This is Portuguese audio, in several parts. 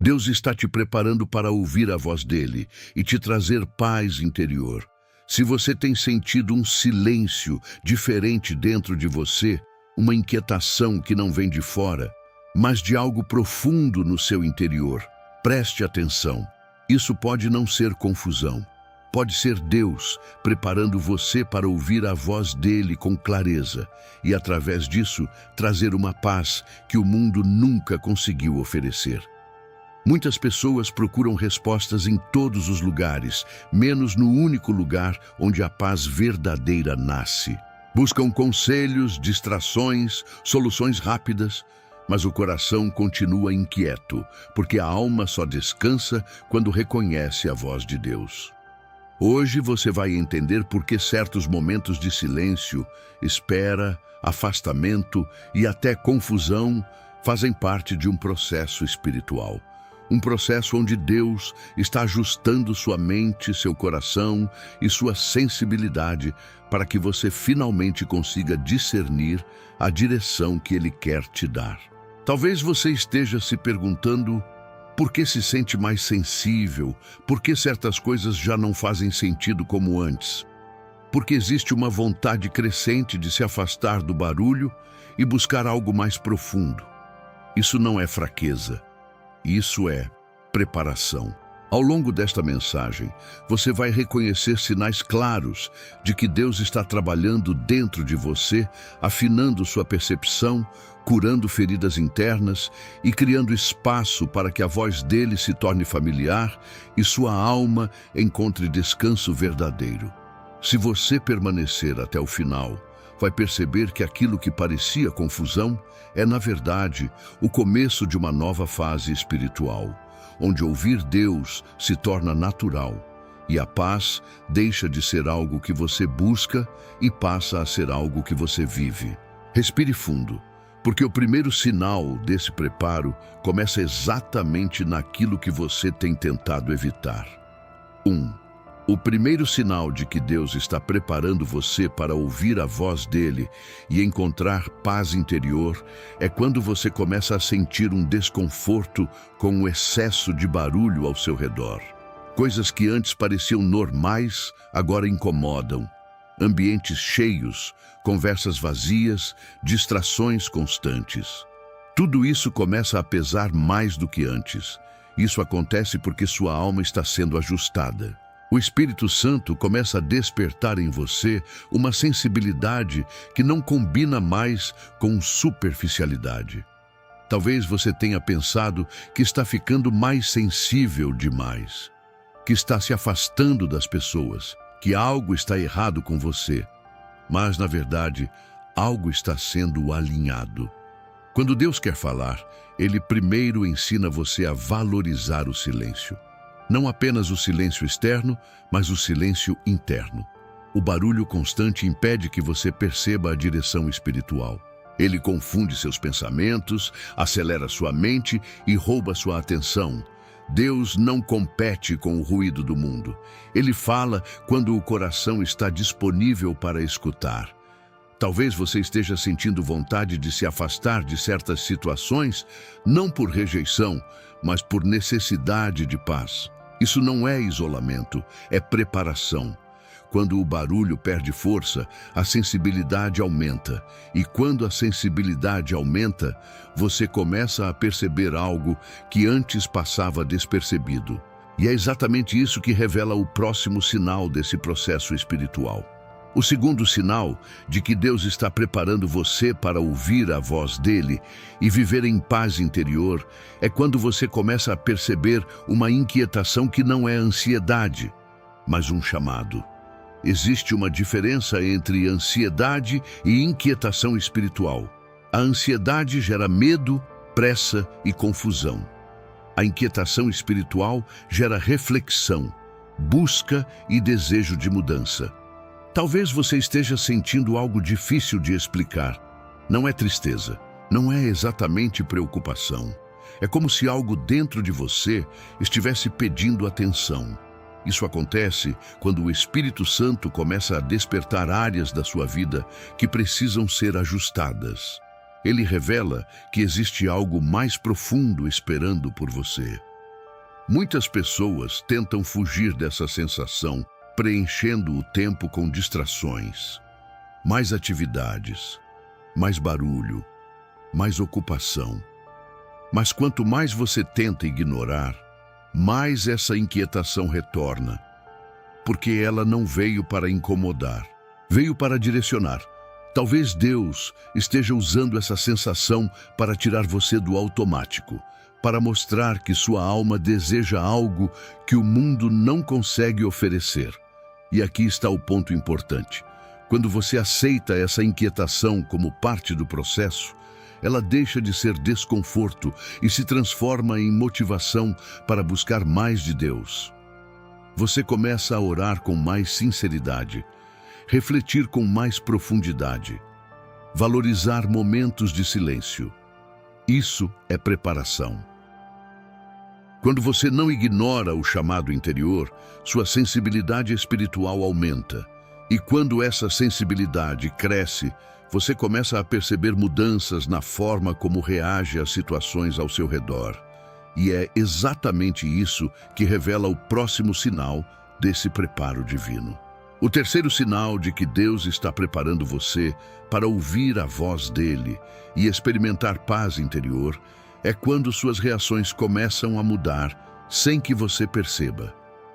Deus está te preparando para ouvir a voz dele e te trazer paz interior. Se você tem sentido um silêncio diferente dentro de você, uma inquietação que não vem de fora, mas de algo profundo no seu interior, preste atenção. Isso pode não ser confusão. Pode ser Deus preparando você para ouvir a voz dele com clareza e, através disso, trazer uma paz que o mundo nunca conseguiu oferecer. Muitas pessoas procuram respostas em todos os lugares, menos no único lugar onde a paz verdadeira nasce. Buscam conselhos, distrações, soluções rápidas, mas o coração continua inquieto, porque a alma só descansa quando reconhece a voz de Deus. Hoje você vai entender por que certos momentos de silêncio, espera, afastamento e até confusão fazem parte de um processo espiritual. Um processo onde Deus está ajustando sua mente, seu coração e sua sensibilidade para que você finalmente consiga discernir a direção que Ele quer te dar. Talvez você esteja se perguntando: por que se sente mais sensível? Por que certas coisas já não fazem sentido como antes? Porque existe uma vontade crescente de se afastar do barulho e buscar algo mais profundo. Isso não é fraqueza, isso é preparação. Ao longo desta mensagem, você vai reconhecer sinais claros de que Deus está trabalhando dentro de você, afinando sua percepção, curando feridas internas e criando espaço para que a voz dele se torne familiar e sua alma encontre descanso verdadeiro. Se você permanecer até o final, vai perceber que aquilo que parecia confusão é, na verdade, o começo de uma nova fase espiritual, onde ouvir Deus se torna natural e a paz deixa de ser algo que você busca e passa a ser algo que você vive. Respire fundo, porque o primeiro sinal desse preparo começa exatamente naquilo que você tem tentado evitar. 1. O primeiro sinal de que Deus está preparando você para ouvir a voz dele e encontrar paz interior é quando você começa a sentir um desconforto com o excesso de barulho ao seu redor. Coisas que antes pareciam normais, agora incomodam. Ambientes cheios, conversas vazias, distrações constantes. Tudo isso começa a pesar mais do que antes. Isso acontece porque sua alma está sendo ajustada. O Espírito Santo começa a despertar em você uma sensibilidade que não combina mais com superficialidade. Talvez você tenha pensado que está ficando mais sensível demais, que está se afastando das pessoas, que algo está errado com você. Mas, na verdade, algo está sendo alinhado. Quando Deus quer falar, Ele primeiro ensina você a valorizar o silêncio. Não apenas o silêncio externo, mas o silêncio interno. O barulho constante impede que você perceba a direção espiritual. Ele confunde seus pensamentos, acelera sua mente e rouba sua atenção. Deus não compete com o ruído do mundo. Ele fala quando o coração está disponível para escutar. Talvez você esteja sentindo vontade de se afastar de certas situações, não por rejeição, mas por necessidade de paz. Isso não é isolamento, é preparação. Quando o barulho perde força, a sensibilidade aumenta. E quando a sensibilidade aumenta, você começa a perceber algo que antes passava despercebido. E é exatamente isso que revela o próximo sinal desse processo espiritual. O segundo sinal de que Deus está preparando você para ouvir a voz dele e viver em paz interior é quando você começa a perceber uma inquietação que não é ansiedade, mas um chamado. Existe uma diferença entre ansiedade e inquietação espiritual. A ansiedade gera medo, pressa e confusão. A inquietação espiritual gera reflexão, busca e desejo de mudança. Talvez você esteja sentindo algo difícil de explicar. Não é tristeza, não é exatamente preocupação. É como se algo dentro de você estivesse pedindo atenção. Isso acontece quando o Espírito Santo começa a despertar áreas da sua vida que precisam ser ajustadas. Ele revela que existe algo mais profundo esperando por você. Muitas pessoas tentam fugir dessa sensação, preenchendo o tempo com distrações, mais atividades, mais barulho, mais ocupação. Mas quanto mais você tenta ignorar, mais essa inquietação retorna, porque ela não veio para incomodar, veio para direcionar. Talvez Deus esteja usando essa sensação para tirar você do automático, para mostrar que sua alma deseja algo que o mundo não consegue oferecer. E aqui está o ponto importante. Quando você aceita essa inquietação como parte do processo, ela deixa de ser desconforto e se transforma em motivação para buscar mais de Deus. Você começa a orar com mais sinceridade, refletir com mais profundidade, valorizar momentos de silêncio. Isso é preparação. Quando você não ignora o chamado interior, sua sensibilidade espiritual aumenta. E quando essa sensibilidade cresce, você começa a perceber mudanças na forma como reage às situações ao seu redor. E é exatamente isso que revela o próximo sinal desse preparo divino. O terceiro sinal de que Deus está preparando você para ouvir a voz dele e experimentar paz interior é quando suas reações começam a mudar sem que você perceba.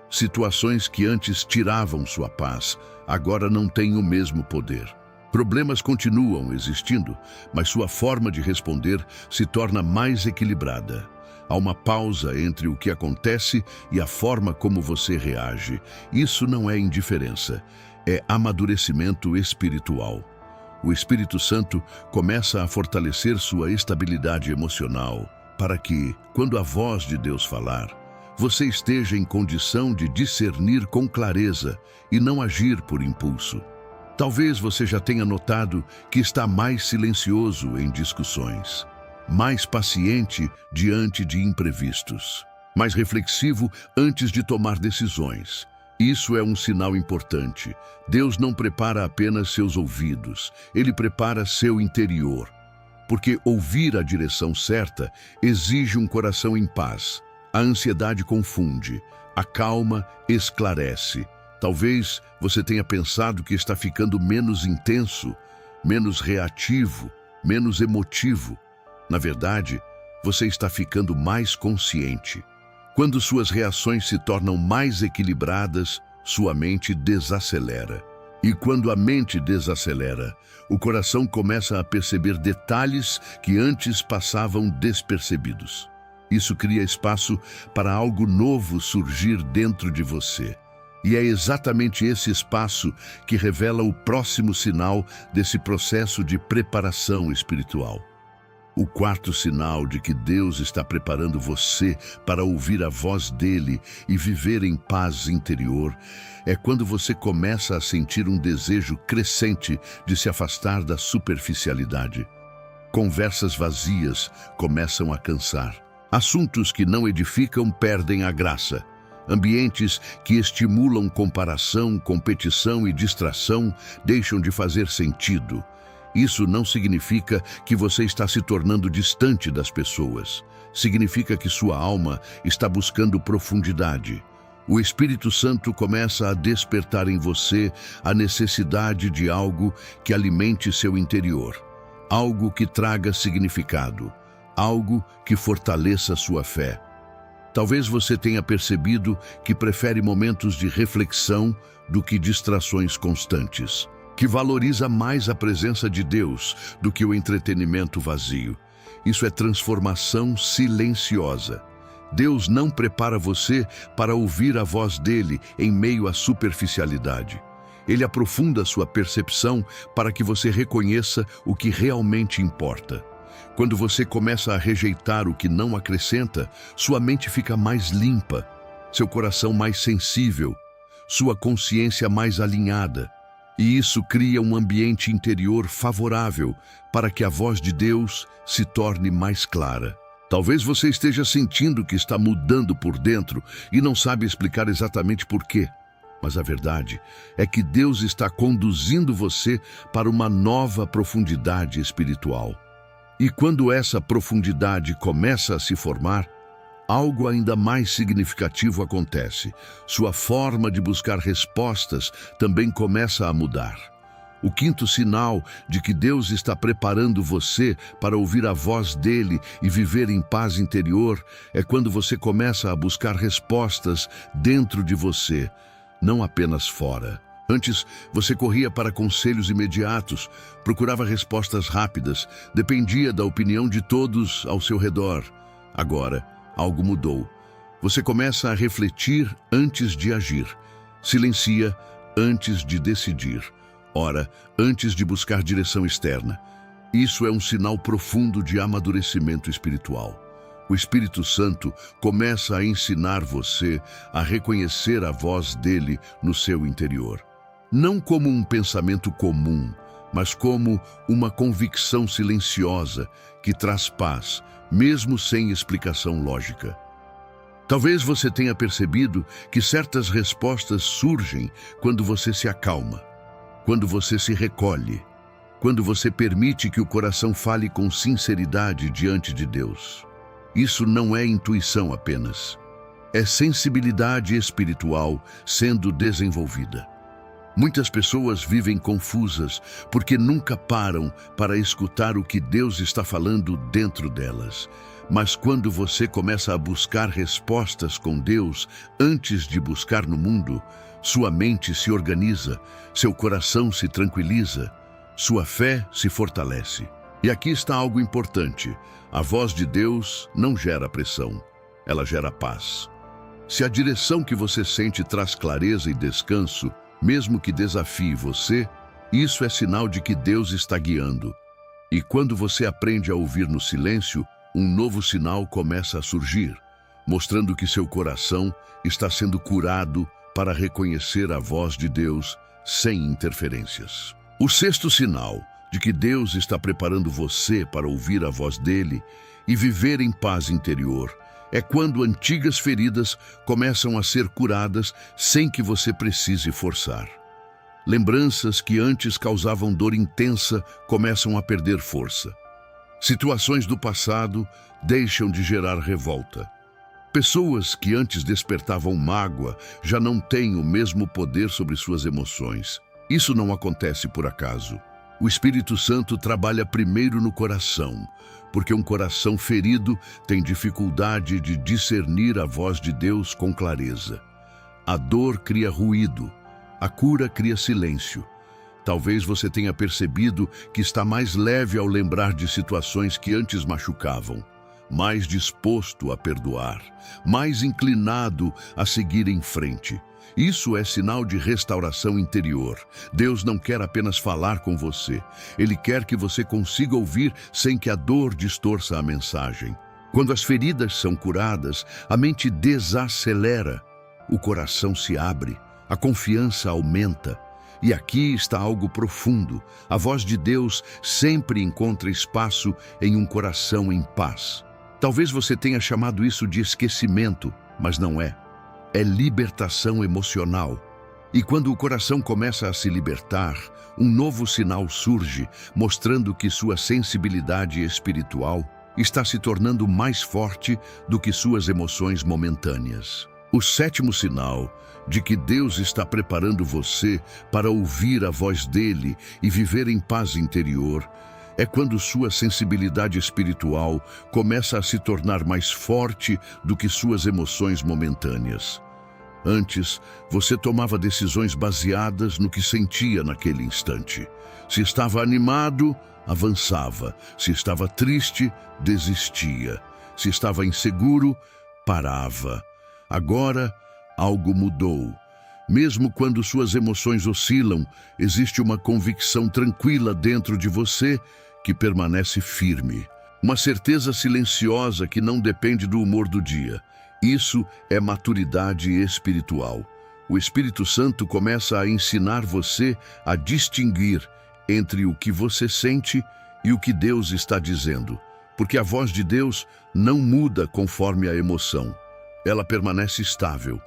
Situações que antes tiravam sua paz, agora não têm o mesmo poder. Problemas continuam existindo, mas sua forma de responder se torna mais equilibrada. Há uma pausa entre o que acontece e a forma como você reage. Isso não é indiferença, é amadurecimento espiritual. O Espírito Santo começa a fortalecer sua estabilidade emocional para que, quando a voz de Deus falar, você esteja em condição de discernir com clareza e não agir por impulso. Talvez você já tenha notado que está mais silencioso em discussões, mais paciente diante de imprevistos, mais reflexivo antes de tomar decisões. Isso é um sinal importante. Deus não prepara apenas seus ouvidos, Ele prepara seu interior. Porque ouvir a direção certa exige um coração em paz. A ansiedade confunde, a calma esclarece. Talvez você tenha pensado que está ficando menos intenso, menos reativo, menos emotivo. Na verdade, você está ficando mais consciente. Quando suas reações se tornam mais equilibradas, sua mente desacelera. E quando a mente desacelera, o coração começa a perceber detalhes que antes passavam despercebidos. Isso cria espaço para algo novo surgir dentro de você. E é exatamente esse espaço que revela o próximo sinal desse processo de preparação espiritual. O quarto sinal de que Deus está preparando você para ouvir a voz dele e viver em paz interior é quando você começa a sentir um desejo crescente de se afastar da superficialidade. Conversas vazias começam a cansar. Assuntos que não edificam perdem a graça. Ambientes que estimulam comparação, competição e distração deixam de fazer sentido. Isso não significa que você está se tornando distante das pessoas. Significa que sua alma está buscando profundidade. O Espírito Santo começa a despertar em você a necessidade de algo que alimente seu interior. Algo que traga significado. Algo que fortaleça sua fé. Talvez você tenha percebido que prefere momentos de reflexão do que distrações constantes, que valoriza mais a presença de Deus do que o entretenimento vazio. Isso é transformação silenciosa. Deus não prepara você para ouvir a voz dele em meio à superficialidade. Ele aprofunda sua percepção para que você reconheça o que realmente importa. Quando você começa a rejeitar o que não acrescenta, sua mente fica mais limpa, seu coração mais sensível, sua consciência mais alinhada. E isso cria um ambiente interior favorável para que a voz de Deus se torne mais clara. Talvez você esteja sentindo que está mudando por dentro e não sabe explicar exatamente por quê. Mas a verdade é que Deus está conduzindo você para uma nova profundidade espiritual. E quando essa profundidade começa a se formar, algo ainda mais significativo acontece. Sua forma de buscar respostas também começa a mudar. O quinto sinal de que Deus está preparando você para ouvir a voz dele e viver em paz interior é quando você começa a buscar respostas dentro de você, não apenas fora. Antes, você corria para conselhos imediatos, procurava respostas rápidas, dependia da opinião de todos ao seu redor. Agora, algo mudou. Você começa a refletir antes de agir, silencia antes de decidir, ora antes de buscar direção externa. Isso é um sinal profundo de amadurecimento espiritual. O Espírito Santo começa a ensinar você a reconhecer a voz dele no seu interior. Não como um pensamento comum, mas como uma convicção silenciosa que traz paz, mesmo sem explicação lógica. Talvez você tenha percebido que certas respostas surgem quando você se acalma, quando você se recolhe, quando você permite que o coração fale com sinceridade diante de Deus. Isso não é intuição apenas, é sensibilidade espiritual sendo desenvolvida. Muitas pessoas vivem confusas porque nunca param para escutar o que Deus está falando dentro delas. Mas quando você começa a buscar respostas com Deus antes de buscar no mundo, sua mente se organiza, seu coração se tranquiliza, sua fé se fortalece. E aqui está algo importante: a voz de Deus não gera pressão, ela gera paz. Se a direção que você sente traz clareza e descanso, mesmo que desafie você, isso é sinal de que Deus está guiando. E quando você aprende a ouvir no silêncio, um novo sinal começa a surgir, mostrando que seu coração está sendo curado para reconhecer a voz de Deus sem interferências. O sexto sinal de que Deus está preparando você para ouvir a voz dele e viver em paz interior é quando antigas feridas começam a ser curadas sem que você precise forçar. Lembranças que antes causavam dor intensa começam a perder força. Situações do passado deixam de gerar revolta. Pessoas que antes despertavam mágoa já não têm o mesmo poder sobre suas emoções. Isso não acontece por acaso. O Espírito Santo trabalha primeiro no coração, porque um coração ferido tem dificuldade de discernir a voz de Deus com clareza. A dor cria ruído, a cura cria silêncio. Talvez você tenha percebido que está mais leve ao lembrar de situações que antes machucavam, mais disposto a perdoar, mais inclinado a seguir em frente. Isso é sinal de restauração interior. Deus não quer apenas falar com você. Ele quer que você consiga ouvir sem que a dor distorça a mensagem. Quando as feridas são curadas, a mente desacelera, o coração se abre, a confiança aumenta. E aqui está algo profundo. A voz de Deus sempre encontra espaço em um coração em paz. Talvez você tenha chamado isso de esquecimento, mas não é. É libertação emocional. E quando o coração começa a se libertar, um novo sinal surge, mostrando que sua sensibilidade espiritual está se tornando mais forte do que suas emoções momentâneas. O sétimo sinal de que Deus está preparando você para ouvir a voz dele e viver em paz interior é quando sua sensibilidade espiritual começa a se tornar mais forte do que suas emoções momentâneas. Antes, você tomava decisões baseadas no que sentia naquele instante. Se estava animado, avançava. Se estava triste, desistia. Se estava inseguro, parava. Agora, algo mudou. Mesmo quando suas emoções oscilam, existe uma convicção tranquila dentro de você que permanece firme. Uma certeza silenciosa que não depende do humor do dia. Isso é maturidade espiritual. O Espírito Santo começa a ensinar você a distinguir entre o que você sente e o que Deus está dizendo. Porque a voz de Deus não muda conforme a emoção. Ela permanece estável.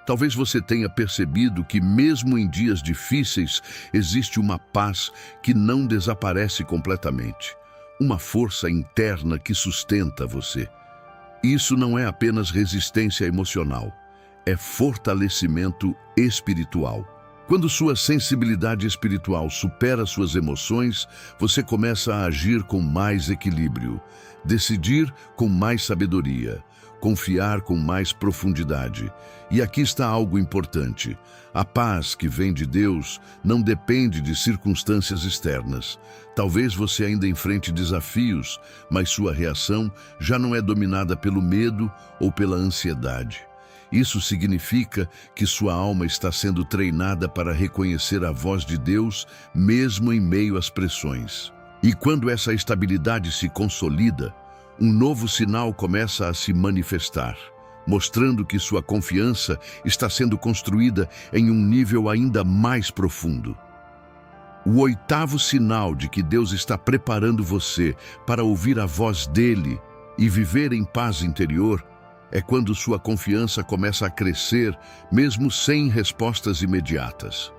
Talvez você tenha percebido que mesmo em dias difíceis existe uma paz que não desaparece completamente. Uma força interna que sustenta você. Isso não é apenas resistência emocional, é fortalecimento espiritual. Quando sua sensibilidade espiritual supera suas emoções, você começa a agir com mais equilíbrio, decidir com mais sabedoria, confiar com mais profundidade. E aqui está algo importante. A paz que vem de Deus não depende de circunstâncias externas. Talvez você ainda enfrente desafios, mas sua reação já não é dominada pelo medo ou pela ansiedade. Isso significa que sua alma está sendo treinada para reconhecer a voz de Deus, mesmo em meio às pressões. E quando essa estabilidade se consolida, um novo sinal começa a se manifestar, mostrando que sua confiança está sendo construída em um nível ainda mais profundo. O oitavo sinal de que Deus está preparando você para ouvir a voz dele e viver em paz interior é quando sua confiança começa a crescer, mesmo sem respostas imediatas.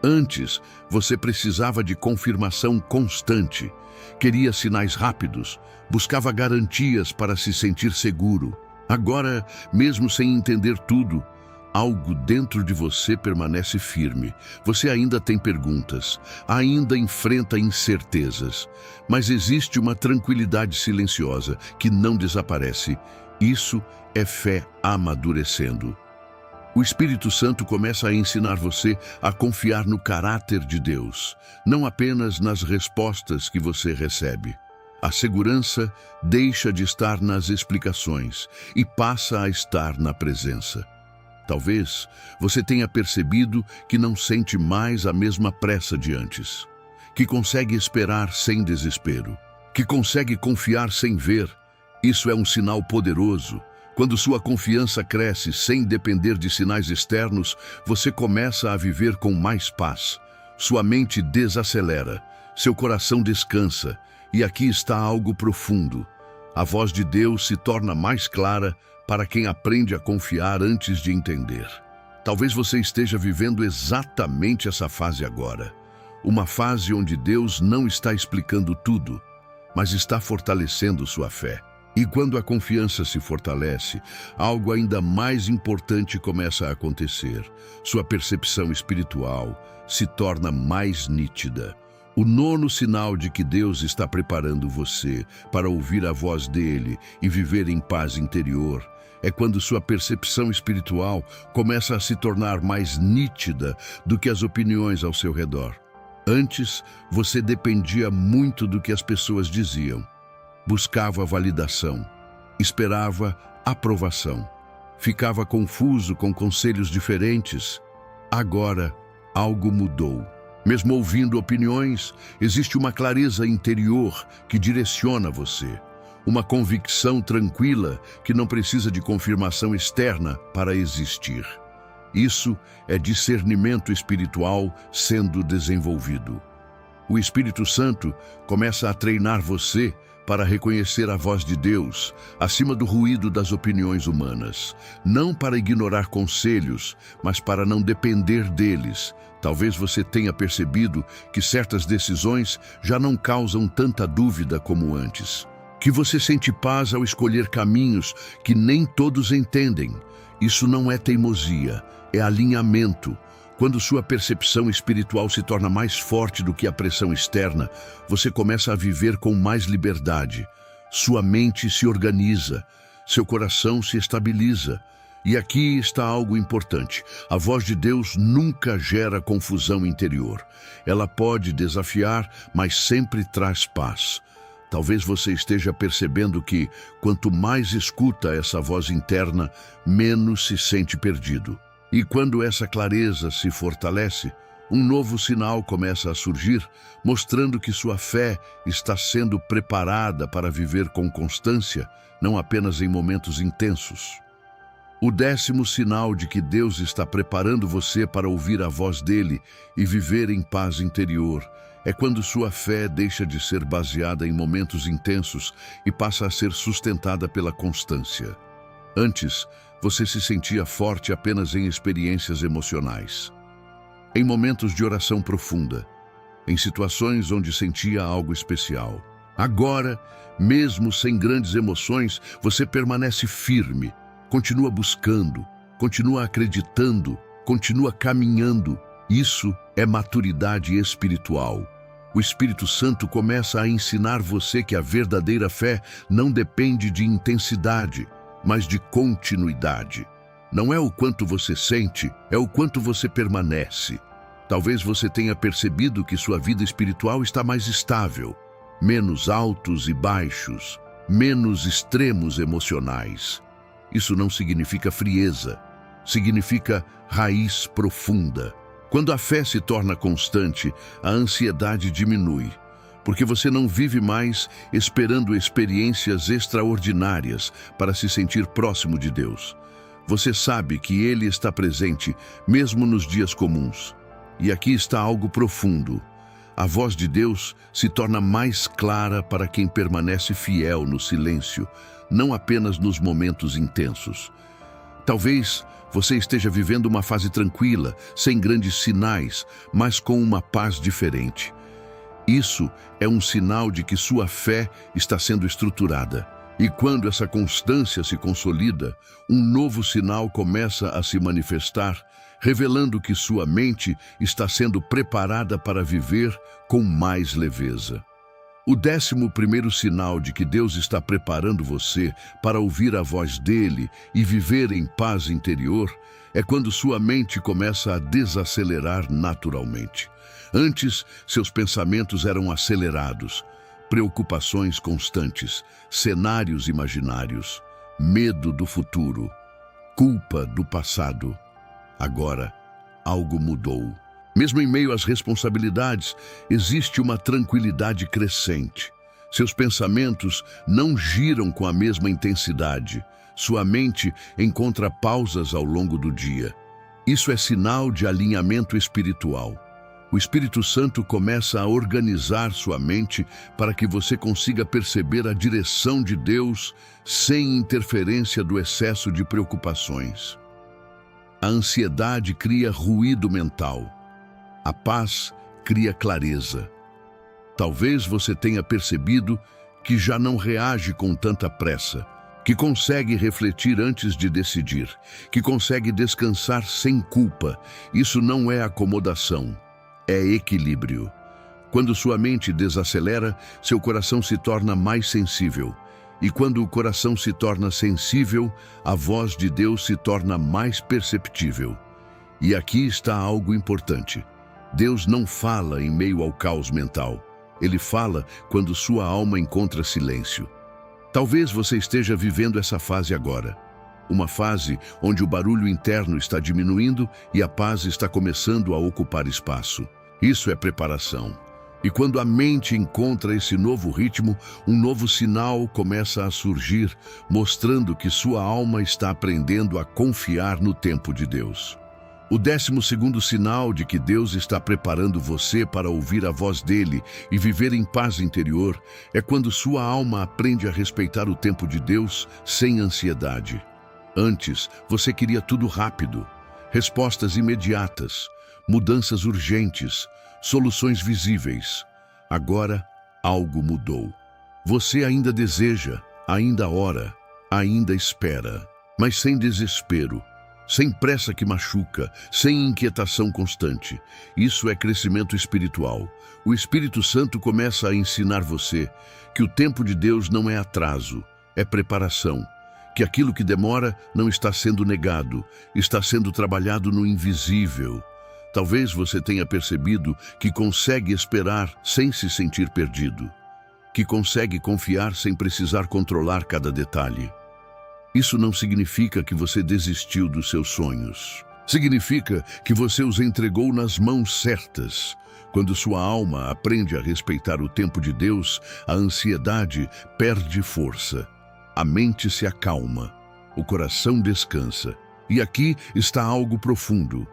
Antes, você precisava de confirmação constante, queria sinais rápidos, buscava garantias para se sentir seguro. Agora, mesmo sem entender tudo, algo dentro de você permanece firme. Você ainda tem perguntas, ainda enfrenta incertezas, mas existe uma tranquilidade silenciosa que não desaparece. Isso é fé amadurecendo. O Espírito Santo começa a ensinar você a confiar no caráter de Deus, não apenas nas respostas que você recebe. A segurança deixa de estar nas explicações e passa a estar na presença. Talvez você tenha percebido que não sente mais a mesma pressa de antes, que consegue esperar sem desespero, que consegue confiar sem ver. Isso é um sinal poderoso. Quando sua confiança cresce sem depender de sinais externos, você começa a viver com mais paz. Sua mente desacelera, seu coração descansa, e aqui está algo profundo. A voz de Deus se torna mais clara para quem aprende a confiar antes de entender. Talvez você esteja vivendo exatamente essa fase agora. Uma fase onde Deus não está explicando tudo, mas está fortalecendo sua fé. E quando a confiança se fortalece, algo ainda mais importante começa a acontecer. Sua percepção espiritual se torna mais nítida. O nono sinal de que Deus está preparando você para ouvir a voz dele e viver em paz interior é quando sua percepção espiritual começa a se tornar mais nítida do que as opiniões ao seu redor. Antes, você dependia muito do que as pessoas diziam. Buscava validação, esperava aprovação, ficava confuso com conselhos diferentes. Agora, algo mudou. Mesmo ouvindo opiniões, existe uma clareza interior que direciona você, uma convicção tranquila que não precisa de confirmação externa para existir. Isso é discernimento espiritual sendo desenvolvido. O Espírito Santo começa a treinar você para reconhecer a voz de Deus, acima do ruído das opiniões humanas. Não para ignorar conselhos, mas para não depender deles. Talvez você tenha percebido que certas decisões já não causam tanta dúvida como antes. Que você sente paz ao escolher caminhos que nem todos entendem. Isso não é teimosia, é alinhamento. Quando sua percepção espiritual se torna mais forte do que a pressão externa, você começa a viver com mais liberdade. Sua mente se organiza, seu coração se estabiliza. E aqui está algo importante. A voz de Deus nunca gera confusão interior. Ela pode desafiar, mas sempre traz paz. Talvez você esteja percebendo que, quanto mais escuta essa voz interna, menos se sente perdido. E quando essa clareza se fortalece, um novo sinal começa a surgir, mostrando que sua fé está sendo preparada para viver com constância, não apenas em momentos intensos. O 10º sinal de que Deus está preparando você para ouvir a voz dele e viver em paz interior é quando sua fé deixa de ser baseada em momentos intensos e passa a ser sustentada pela constância. Antes, você se sentia forte apenas em experiências emocionais, em momentos de oração profunda, em situações onde sentia algo especial. Agora, mesmo sem grandes emoções, você permanece firme, continua buscando, continua acreditando, continua caminhando. Isso é maturidade espiritual. O Espírito Santo começa a ensinar você que a verdadeira fé não depende de intensidade, mas de continuidade. Não é o quanto você sente, é o quanto você permanece. Talvez você tenha percebido que sua vida espiritual está mais estável, menos altos e baixos, menos extremos emocionais. Isso não significa frieza, significa raiz profunda. Quando a fé se torna constante, a ansiedade diminui, porque você não vive mais esperando experiências extraordinárias para se sentir próximo de Deus. Você sabe que Ele está presente, mesmo nos dias comuns. E aqui está algo profundo. A voz de Deus se torna mais clara para quem permanece fiel no silêncio, não apenas nos momentos intensos. Talvez você esteja vivendo uma fase tranquila, sem grandes sinais, mas com uma paz diferente. Isso é um sinal de que sua fé está sendo estruturada. E quando essa constância se consolida, um novo sinal começa a se manifestar, revelando que sua mente está sendo preparada para viver com mais leveza. O 11º sinal de que Deus está preparando você para ouvir a voz dele e viver em paz interior é quando sua mente começa a desacelerar naturalmente. Antes, seus pensamentos eram acelerados, preocupações constantes, cenários imaginários, medo do futuro, culpa do passado. Agora, algo mudou. Mesmo em meio às responsabilidades, existe uma tranquilidade crescente. Seus pensamentos não giram com a mesma intensidade. Sua mente encontra pausas ao longo do dia. Isso é sinal de alinhamento espiritual. O Espírito Santo começa a organizar sua mente para que você consiga perceber a direção de Deus sem interferência do excesso de preocupações. A ansiedade cria ruído mental. A paz cria clareza. Talvez você tenha percebido que já não reage com tanta pressa, que consegue refletir antes de decidir, que consegue descansar sem culpa. Isso não é acomodação, é equilíbrio. Quando sua mente desacelera, seu coração se torna mais sensível. E quando o coração se torna sensível, a voz de Deus se torna mais perceptível. E aqui está algo importante. Deus não fala em meio ao caos mental. Ele fala quando sua alma encontra silêncio. Talvez você esteja vivendo essa fase agora. Uma fase onde o barulho interno está diminuindo e a paz está começando a ocupar espaço. Isso é preparação. E quando a mente encontra esse novo ritmo, um novo sinal começa a surgir, mostrando que sua alma está aprendendo a confiar no tempo de Deus. O 12º sinal de que Deus está preparando você para ouvir a voz dele e viver em paz interior é quando sua alma aprende a respeitar o tempo de Deus sem ansiedade. Antes, você queria tudo rápido, respostas imediatas, mudanças urgentes, soluções visíveis. Agora, algo mudou. Você ainda deseja, ainda ora, ainda espera, mas sem desespero, sem pressa que machuca, sem inquietação constante. Isso é crescimento espiritual. O Espírito Santo começa a ensinar você que o tempo de Deus não é atraso, é preparação. Que aquilo que demora não está sendo negado, está sendo trabalhado no invisível. Talvez você tenha percebido que consegue esperar sem se sentir perdido, que consegue confiar sem precisar controlar cada detalhe. Isso não significa que você desistiu dos seus sonhos. Significa que você os entregou nas mãos certas. Quando sua alma aprende a respeitar o tempo de Deus, a ansiedade perde força. A mente se acalma, o coração descansa. E aqui está algo profundo.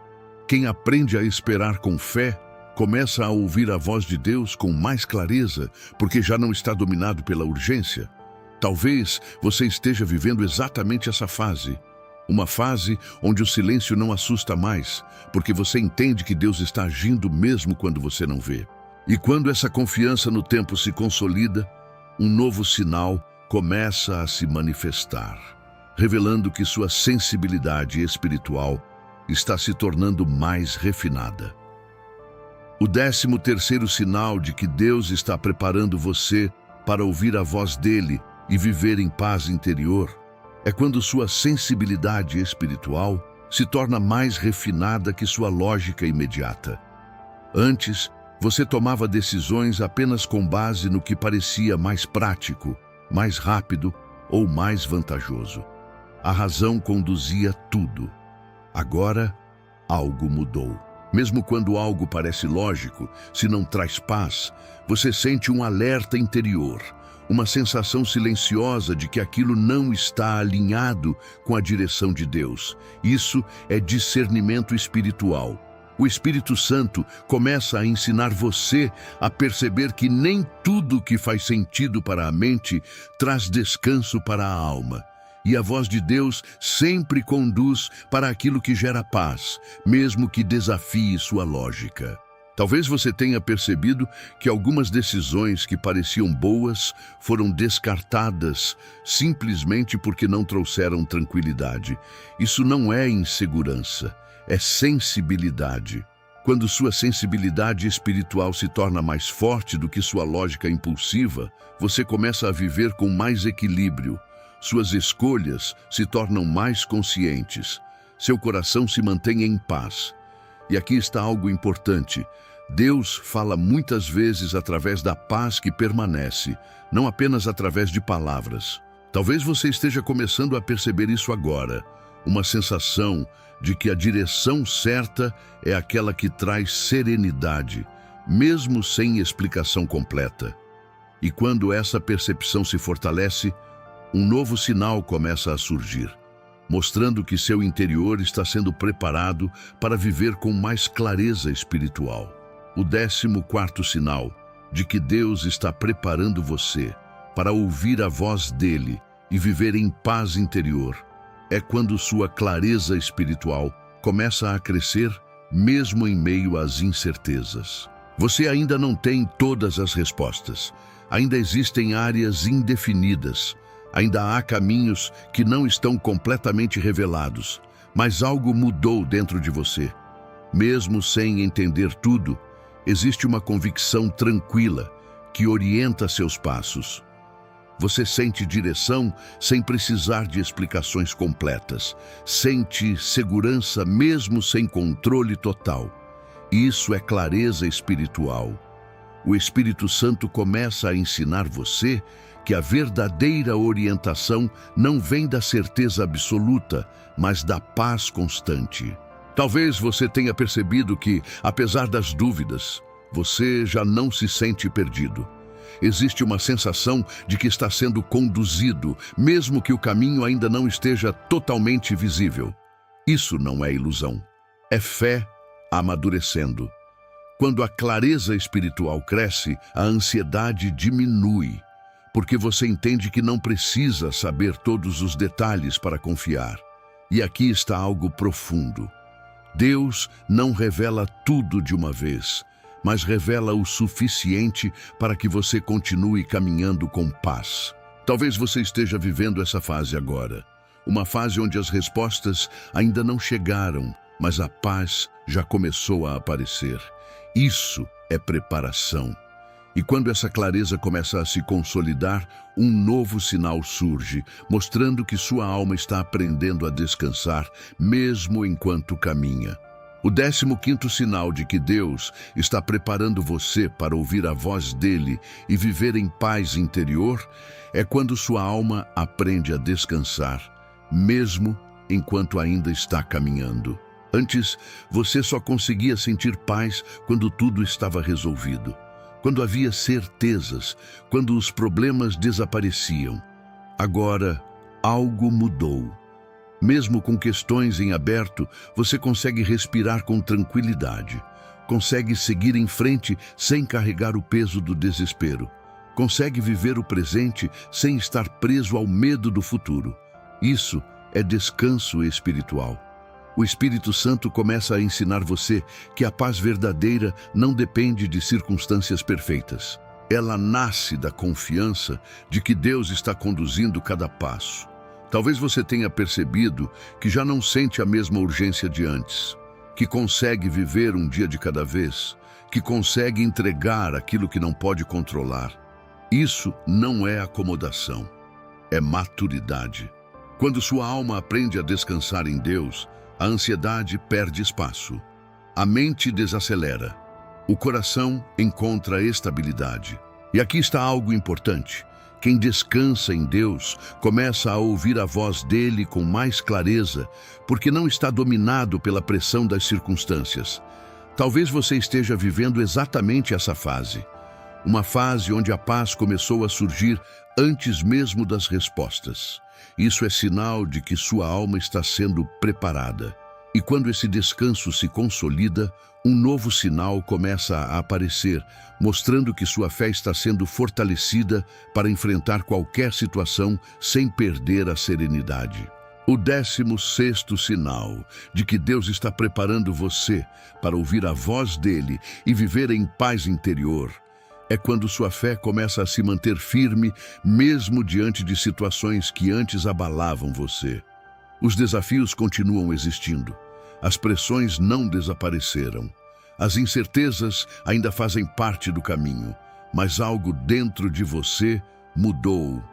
Quem aprende a esperar com fé, começa a ouvir a voz de Deus com mais clareza, porque já não está dominado pela urgência. Talvez você esteja vivendo exatamente essa fase. Uma fase onde o silêncio não assusta mais, porque você entende que Deus está agindo mesmo quando você não vê. E quando essa confiança no tempo se consolida, um novo sinal começa a se manifestar, revelando que sua sensibilidade espiritual está se tornando mais refinada. O 13º sinal de que Deus está preparando você para ouvir a voz dele e viver em paz interior é quando sua sensibilidade espiritual se torna mais refinada que sua lógica imediata. Antes, você tomava decisões apenas com base no que parecia mais prático, mais rápido ou mais vantajoso. A razão conduzia tudo. Agora, algo mudou. Mesmo quando algo parece lógico, se não traz paz, você sente um alerta interior, uma sensação silenciosa de que aquilo não está alinhado com a direção de Deus. Isso é discernimento espiritual. O Espírito Santo começa a ensinar você a perceber que nem tudo que faz sentido para a mente traz descanso para a alma. E a voz de Deus sempre conduz para aquilo que gera paz, mesmo que desafie sua lógica. Talvez você tenha percebido que algumas decisões que pareciam boas foram descartadas simplesmente porque não trouxeram tranquilidade. Isso não é insegurança, é sensibilidade. Quando sua sensibilidade espiritual se torna mais forte do que sua lógica impulsiva, você começa a viver com mais equilíbrio. Suas escolhas se tornam mais conscientes. Seu coração se mantém em paz. E aqui está algo importante. Deus fala muitas vezes através da paz que permanece, não apenas através de palavras. Talvez você esteja começando a perceber isso agora. Uma sensação de que a direção certa é aquela que traz serenidade, mesmo sem explicação completa. E quando essa percepção se fortalece, um novo sinal começa a surgir, mostrando que seu interior está sendo preparado para viver com mais clareza espiritual. O 14º sinal de que Deus está preparando você para ouvir a voz dele e viver em paz interior é quando sua clareza espiritual começa a crescer, mesmo em meio às incertezas. Você ainda não tem todas as respostas, ainda existem áreas indefinidas, ainda há caminhos que não estão completamente revelados, mas algo mudou dentro de você. Mesmo sem entender tudo, existe uma convicção tranquila que orienta seus passos. Você sente direção sem precisar de explicações completas. Sente segurança mesmo sem controle total. Isso é clareza espiritual. O Espírito Santo começa a ensinar você que a verdadeira orientação não vem da certeza absoluta, mas da paz constante. Talvez você tenha percebido que, apesar das dúvidas, você já não se sente perdido. Existe uma sensação de que está sendo conduzido, mesmo que o caminho ainda não esteja totalmente visível. Isso não é ilusão. É fé amadurecendo. Quando a clareza espiritual cresce, a ansiedade diminui, porque você entende que não precisa saber todos os detalhes para confiar. E aqui está algo profundo. Deus não revela tudo de uma vez, mas revela o suficiente para que você continue caminhando com paz. Talvez você esteja vivendo essa fase agora, uma fase onde as respostas ainda não chegaram, mas a paz já começou a aparecer. Isso é preparação. E quando essa clareza começa a se consolidar, um novo sinal surge, mostrando que sua alma está aprendendo a descansar, mesmo enquanto caminha. O 15º sinal de que Deus está preparando você para ouvir a voz dele e viver em paz interior é quando sua alma aprende a descansar, mesmo enquanto ainda está caminhando. Antes, você só conseguia sentir paz quando tudo estava resolvido, quando havia certezas, quando os problemas desapareciam. Agora, algo mudou. Mesmo com questões em aberto, você consegue respirar com tranquilidade. Consegue seguir em frente sem carregar o peso do desespero. Consegue viver o presente sem estar preso ao medo do futuro. Isso é descanso espiritual. O Espírito Santo começa a ensinar você que a paz verdadeira não depende de circunstâncias perfeitas. Ela nasce da confiança de que Deus está conduzindo cada passo. Talvez você tenha percebido que já não sente a mesma urgência de antes, que consegue viver um dia de cada vez, que consegue entregar aquilo que não pode controlar. Isso não é acomodação, é maturidade. Quando sua alma aprende a descansar em Deus, a ansiedade perde espaço, a mente desacelera, o coração encontra estabilidade. E aqui está algo importante. Quem descansa em Deus começa a ouvir a voz dele com mais clareza, porque não está dominado pela pressão das circunstâncias. Talvez você esteja vivendo exatamente essa fase. Uma fase onde a paz começou a surgir antes mesmo das respostas. Isso é sinal de que sua alma está sendo preparada. E quando esse descanso se consolida, um novo sinal começa a aparecer, mostrando que sua fé está sendo fortalecida para enfrentar qualquer situação sem perder a serenidade. O 16º sinal de que Deus está preparando você para ouvir a voz dele e viver em paz interior é quando sua fé começa a se manter firme, mesmo diante de situações que antes abalavam você. Os desafios continuam existindo. As pressões não desapareceram. As incertezas ainda fazem parte do caminho, mas algo dentro de você mudou.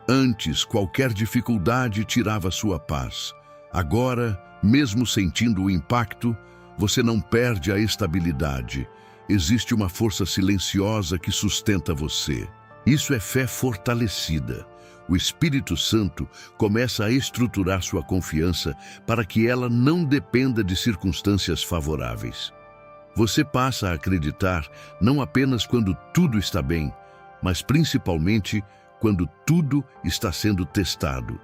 Antes, qualquer dificuldade tirava sua paz. Agora, mesmo sentindo o impacto, você não perde a estabilidade. Existe uma força silenciosa que sustenta você. Isso é fé fortalecida. O Espírito Santo começa a estruturar sua confiança para que ela não dependa de circunstâncias favoráveis. Você passa a acreditar não apenas quando tudo está bem, mas principalmente quando tudo está sendo testado.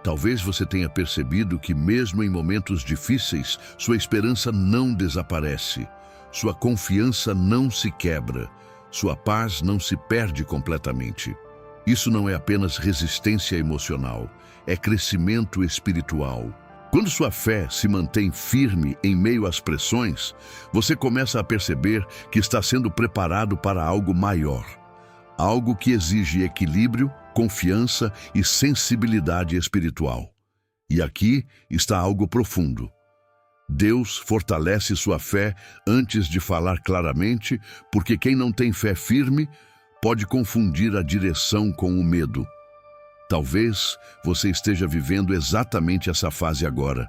Talvez você tenha percebido que mesmo em momentos difíceis, sua esperança não desaparece, sua confiança não se quebra, sua paz não se perde completamente. Isso não é apenas resistência emocional, é crescimento espiritual. Quando sua fé se mantém firme em meio às pressões, você começa a perceber que está sendo preparado para algo maior. Algo que exige equilíbrio, confiança e sensibilidade espiritual. E aqui está algo profundo. Deus fortalece sua fé antes de falar claramente, porque quem não tem fé firme pode confundir a direção com o medo. Talvez você esteja vivendo exatamente essa fase agora.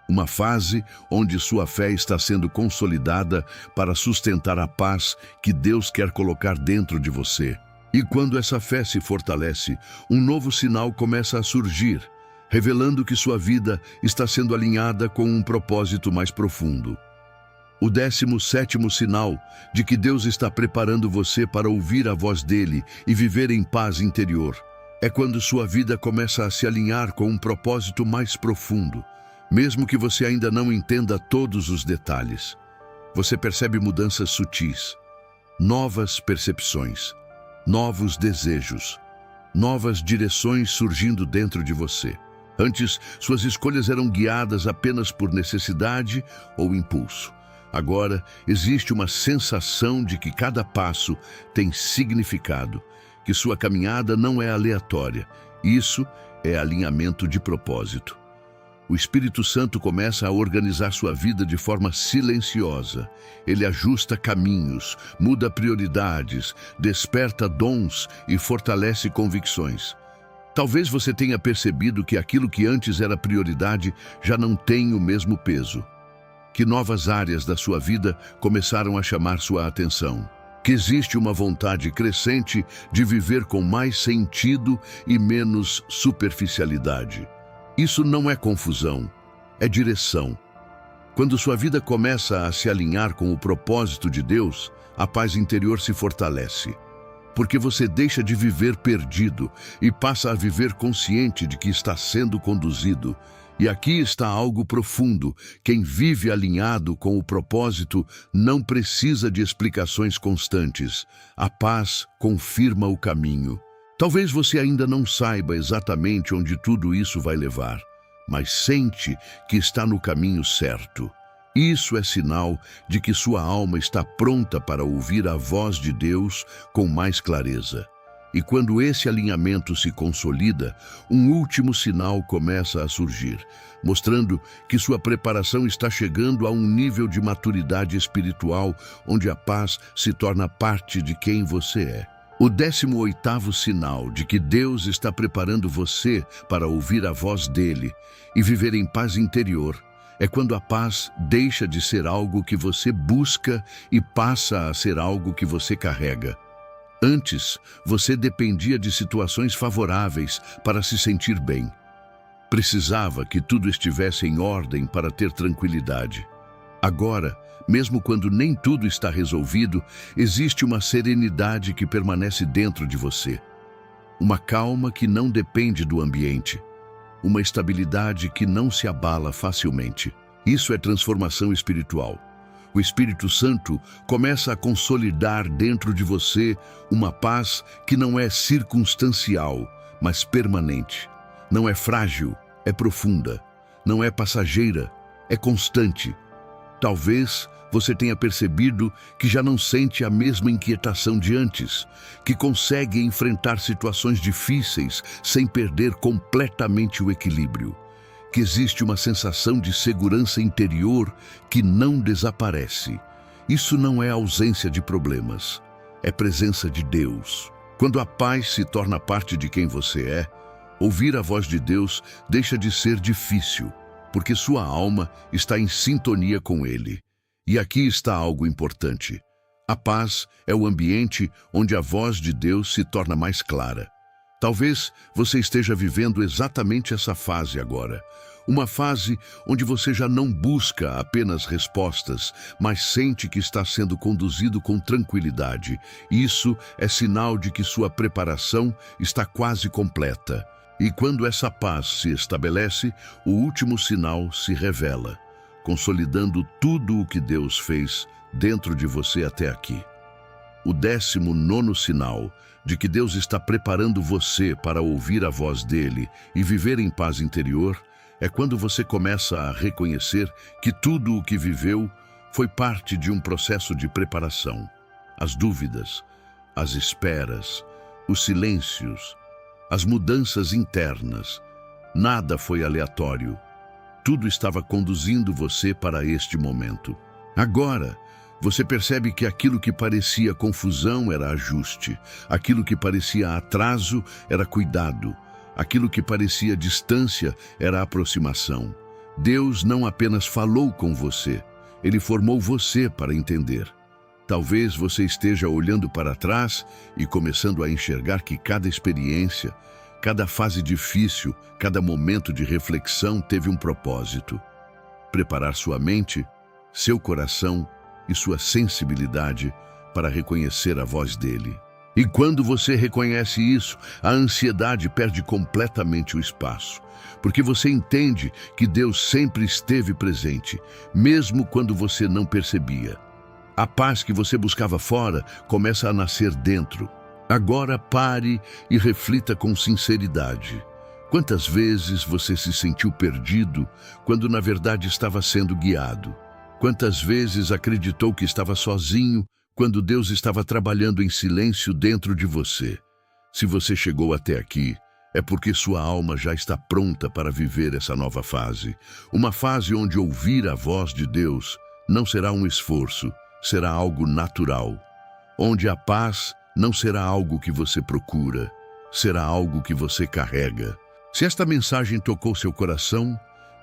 Uma fase onde sua fé está sendo consolidada para sustentar a paz que Deus quer colocar dentro de você. E quando essa fé se fortalece, um novo sinal começa a surgir, revelando que sua vida está sendo alinhada com um propósito mais profundo. O 17º sinal de que Deus está preparando você para ouvir a voz dele e viver em paz interior é quando sua vida começa a se alinhar com um propósito mais profundo, mesmo que você ainda não entenda todos os detalhes. Você percebe mudanças sutis, novas percepções, novos desejos, novas direções surgindo dentro de você. Antes, suas escolhas eram guiadas apenas por necessidade ou impulso. Agora, existe uma sensação de que cada passo tem significado, que sua caminhada não é aleatória. Isso é alinhamento de propósito. O Espírito Santo começa a organizar sua vida de forma silenciosa. Ele ajusta caminhos, muda prioridades, desperta dons e fortalece convicções. Talvez você tenha percebido que aquilo que antes era prioridade já não tem o mesmo peso. Que novas áreas da sua vida começaram a chamar sua atenção. Que existe uma vontade crescente de viver com mais sentido e menos superficialidade. Isso não é confusão, é direção. Quando sua vida começa a se alinhar com o propósito de Deus, a paz interior se fortalece. Porque você deixa de viver perdido e passa a viver consciente de que está sendo conduzido. E aqui está algo profundo. Quem vive alinhado com o propósito não precisa de explicações constantes. A paz confirma o caminho. Talvez você ainda não saiba exatamente onde tudo isso vai levar, mas sente que está no caminho certo. Isso é sinal de que sua alma está pronta para ouvir a voz de Deus com mais clareza. E quando esse alinhamento se consolida, um último sinal começa a surgir, mostrando que sua preparação está chegando a um nível de maturidade espiritual onde a paz se torna parte de quem você é. O 18º sinal de que Deus está preparando você para ouvir a voz dele e viver em paz interior é quando a paz deixa de ser algo que você busca e passa a ser algo que você carrega. Antes, você dependia de situações favoráveis para se sentir bem. Precisava que tudo estivesse em ordem para ter tranquilidade. Agora, mesmo quando nem tudo está resolvido, existe uma serenidade que permanece dentro de você. Uma calma que não depende do ambiente. Uma estabilidade que não se abala facilmente. Isso é transformação espiritual. O Espírito Santo começa a consolidar dentro de você uma paz que não é circunstancial, mas permanente. Não é frágil, é profunda. Não é passageira, é constante. Talvez você tenha percebido que já não sente a mesma inquietação de antes, que consegue enfrentar situações difíceis sem perder completamente o equilíbrio, que existe uma sensação de segurança interior que não desaparece. Isso não é ausência de problemas, é presença de Deus. Quando a paz se torna parte de quem você é, ouvir a voz de Deus deixa de ser difícil, porque sua alma está em sintonia com Ele. E aqui está algo importante. A paz é o ambiente onde a voz de Deus se torna mais clara. Talvez você esteja vivendo exatamente essa fase agora. Uma fase onde você já não busca apenas respostas, mas sente que está sendo conduzido com tranquilidade. Isso é sinal de que sua preparação está quase completa. E quando essa paz se estabelece, o último sinal se revela, consolidando tudo o que Deus fez dentro de você até aqui. O 19º sinal de que Deus está preparando você para ouvir a voz dele e viver em paz interior é quando você começa a reconhecer que tudo o que viveu foi parte de um processo de preparação. As dúvidas, as esperas, os silêncios, as mudanças internas, nada foi aleatório. Tudo estava conduzindo você para este momento. Agora, você percebe que aquilo que parecia confusão era ajuste, aquilo que parecia atraso era cuidado, aquilo que parecia distância era aproximação. Deus não apenas falou com você, Ele formou você para entender. Talvez você esteja olhando para trás e começando a enxergar que cada experiência, cada fase difícil, cada momento de reflexão teve um propósito. Preparar sua mente, seu coração e sua sensibilidade para reconhecer a voz dele. E quando você reconhece isso, a ansiedade perde completamente o espaço, porque você entende que Deus sempre esteve presente, mesmo quando você não percebia. A paz que você buscava fora começa a nascer dentro. Agora pare e reflita com sinceridade. Quantas vezes você se sentiu perdido quando na verdade estava sendo guiado? Quantas vezes acreditou que estava sozinho quando Deus estava trabalhando em silêncio dentro de você? Se você chegou até aqui, é porque sua alma já está pronta para viver essa nova fase. Uma fase onde ouvir a voz de Deus não será um esforço, será algo natural. Onde a paz não será algo que você procura, será algo que você carrega. Se esta mensagem tocou seu coração,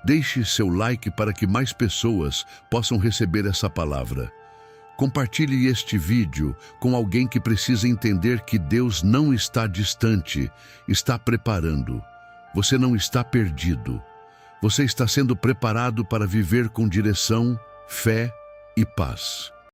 deixe seu like para que mais pessoas possam receber essa palavra. Compartilhe este vídeo com alguém que precisa entender que Deus não está distante, está preparando. Você não está perdido. Você está sendo preparado para viver com direção, fé e paz.